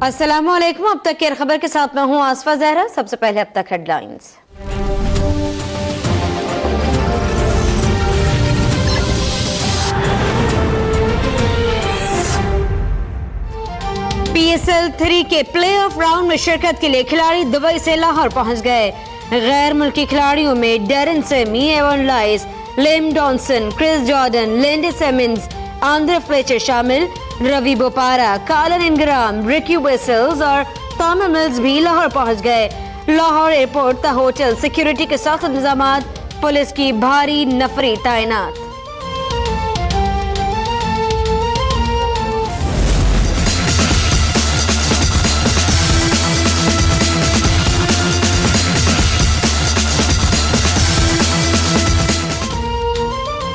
अस्सलामुअलैकुम। अब तक की खबर के साथ मैं हूं आसफा जहरा। सबसे पहले अब तक हेडलाइंस। PSL 3 के प्ले ऑफ राउंड में शिरकत के लिए खिलाड़ी दुबई से लाहौर पहुंच गए। गैर मुल्की खिलाड़ियों में Darren Sammy, Evin Lewis, Liam Dawson, Chris Jordan, Lendl Simmons, Andre Fletcher शामिल। Ravi Bopara, Colin Ingram, Rikki Wessels और टॉमी मिल्स भी लाहौर पहुंच गए। लाहौर एयरपोर्ट तक होटल सिक्योरिटी के सख्त इंतजाम, पुलिस की भारी नफरी तैनात।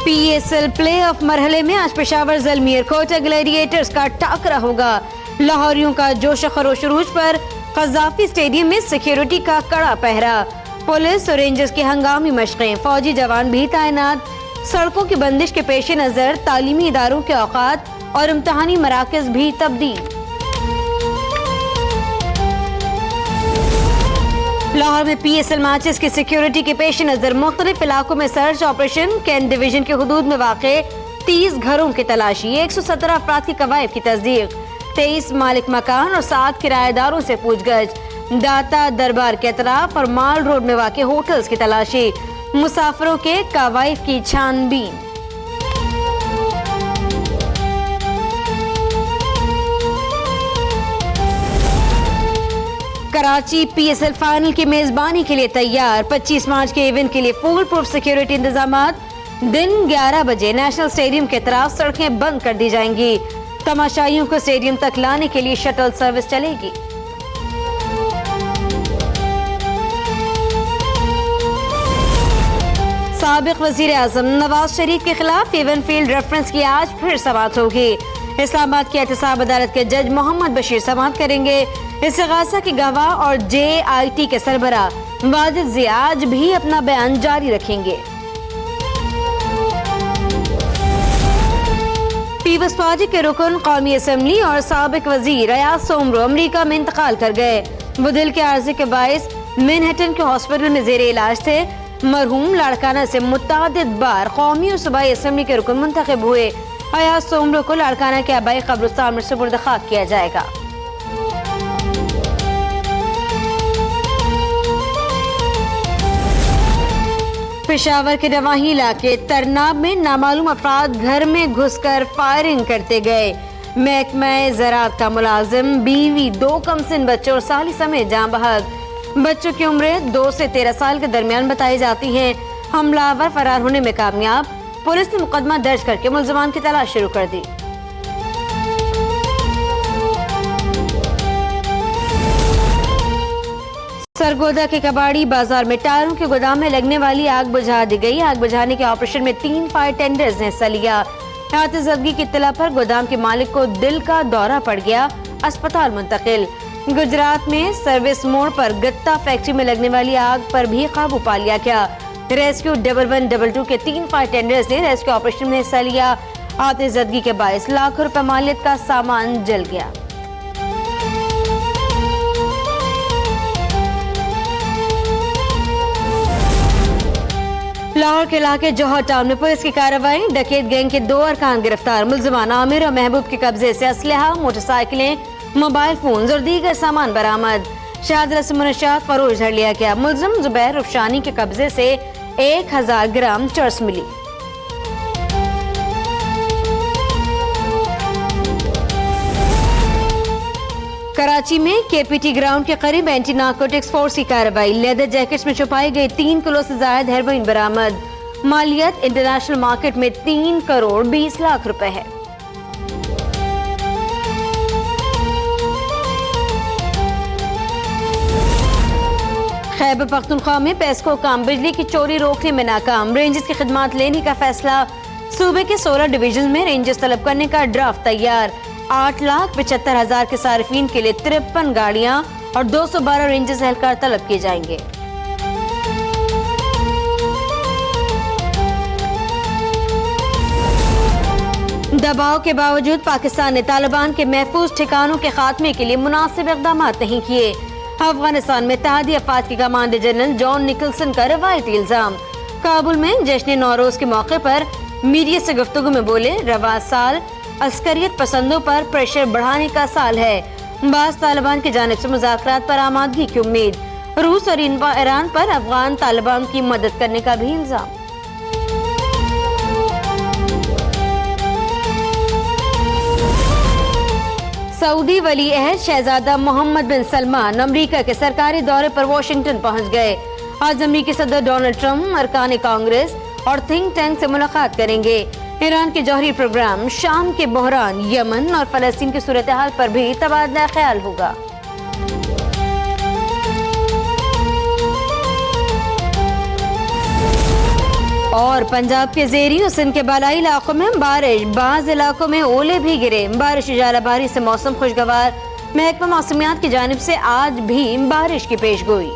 PSL प्ले ऑफ मरहले में आज पेशावर ज़लमीर कोटा ग्लैडिएटर्स का टाकरा होगा। लाहौरियों का जोश खरोश उरूज पर कज़ाफी स्टेडियम में सिक्योरिटी का कड़ा पहरा। पुलिस और रेंजर्स की हंगामी मशक़ें, फौजी जवान भी तैनात। सड़कों की बंदिश के पेश नज़र तालीमी इदारों के औकात और इम्तहानी मराकज़ भी तब्दील। लाहौर में PSL मैचेस की सिक्योरिटी के पेश नजर मुख्तलिफ इलाकों में सर्च ऑपरेशन। कैंट डिवीजन के हुदूद में वाक़े 30 घरों की तलाशी, 117 अफराद की कवायद की तस्दीक, 23 मालिक मकान और 7 किराएदारों से पूछगछ। दाता दरबार के अतराफ और माल रोड में वाक़े होटल्स की तलाशी, मुसाफिरों के कवायद की छानबीन। कराची PSL फाइनल की मेजबानी के लिए तैयार। 25 मार्च के इवेंट के लिए फुल प्रूफ सिक्योरिटी इंतजामात। दिन 11 बजे नेशनल स्टेडियम के तरफ सड़कें बंद कर दी जाएंगी। तमाशाइयों को स्टेडियम तक लाने के लिए शटल सर्विस चलेगी। साबिक वजीर आजम नवाज शरीफ के खिलाफ इवन फील्ड रेफरेंस की आज फिर समाअत होगी। इस्लामाबाद की एहतसाब अदालत के जज मोहम्मद बशीर समाअत करेंगे। इस्तिगासा के गवाह और JIT के सरबरा वाजिद ज़िया आज भी अपना बयान जारी रखेंगे। पीपल्स पार्टी के रुकन, कौमी असम्बली और साबिक वजीर अयाज सोमरो अमरीका में इंतकाल कर गए। वो दिल के आर्जे के बायस मैनहट्टन के हॉस्पिटल में जेर इलाज थे। मरहूम लाड़काना से मुतअद्दिद बार कौमी और सूबाई असम्बली के रुकन मुंतखब हुए। अयाज सोमरो को लाड़काना के आबाई कब्रिस्तान में सुपुर्द खाक किया जाएगा। पेशावर के नवाही इलाके तरनाब में नामालूम अफराद घर में घुसकर फायरिंग करते गए। महकमा ज़राअत का मुलाजिम, बीवी, 2 कमसिन बच्चों और साली समेत जान बहक। बच्चों की उम्रें 2 से 13 साल के दरमियान बताई जाती हैं। हमलावर फरार होने में कामयाब। पुलिस ने मुकदमा दर्ज करके मुलजमान की तलाश शुरू कर दी। सरगोदा के कबाड़ी बाजार में टायरों के गोदाम में लगने वाली आग बुझा दी गई। आग बुझाने के ऑपरेशन में 3 फायर टेंडर्स ने हिस्सा लिया। आतिशज़दगी की इत्तला पर गोदाम के मालिक को दिल का दौरा पड़ गया, अस्पताल मुंतकिल। गुजरात में सर्विस मोड़ पर गत्ता फैक्ट्री में लगने वाली आग पर भी काबू पा लिया गया। रेस्क्यू 1112 के 3 फायर टेंडर्स ने रेस्क्यू ऑपरेशन में हिस्सा लिया। आतिशज़दगी के बायस लाखों रुपए मालियत का सामान जल गया। लाहौर के इलाके जौहर टाउन में पुलिस की कार्रवाई। डकैत गैंग के 2 अरकान गिरफ्तार। मुलजमान आमिर और महबूब के कब्जे से असलहा, मोटरसाइकिलें, मोबाइल फोन और दीगर सामान बरामद। शहादत से मुनशियात फरोज धर लिया गया। मुलजिम जुबैर रुफशानी के कब्जे से 1000 ग्राम चर्स मिली। कराची में KPT ग्राउंड के करीब एंटी नार्कोटिक्स फोर्स की कार्रवाई। लेदर जैकेट्स में छुपाई गई 3 किलो से ज्यादा हेरोइन बरामद। मालियत इंटरनेशनल मार्केट में 3 करोड़ 20 लाख रुपए है। खैबर पख्तूनख्वा में पेस्को काम बिजली की चोरी रोकने में नाकाम। रेंजर्स की खिदमात लेने का फैसला। सूबे के 16 डिवीजन में रेंजर्स तलब करने का ड्राफ्ट तैयार। 8,75,000 के सार्फिन के लिए 53 गाड़ियां और 212 रेंजर्स एहलकार तलब किए जाएंगे। दबाव के बावजूद पाकिस्तान ने तालिबान के महफूज ठिकानों के खात्मे के लिए मुनासिब इक़दाम नहीं किए। अफगानिस्तान में इत्तेहादी अफवाज के कमांडर जनरल जॉन निकलसन का रवायती इल्जाम। काबुल में जश्न नौरोज के मौके पर मीडिया से गुफ्तगू में बोले, रवा साल अस्करियत पसंदों पर प्रेशर बढ़ाने का साल है। बाज़ तालिबान की जानिब से मुज़ाकरात पर आमादगी की उम्मीद। रूस और ईरान पर अफगान तालिबान की मदद करने का भी इल्जाम। सऊदी वली अहद शहजादा मोहम्मद बिन सलमान अमेरिका के सरकारी दौरे पर वाशिंगटन पहुंच गए। आज अमेरिकी सदर डोनाल्ड ट्रंप अरकान कांग्रेस और थिंक टैंक से मुलाकात करेंगे। ईरान के जौहरी प्रोग्राम, शाम के बहरान, यमन और फलस्तीन की सूरत हाल पर भी तबादला ख्याल होगा। और पंजाब के ज़ेरी और सिंध के बालाई इलाकों में बारिश, बाज़ इलाकों में ओले भी गिरे। बारिश जालाबारी से मौसम खुशगवार। महकमा मौसमियात की जानिब से आज भी बारिश की पेशगोई।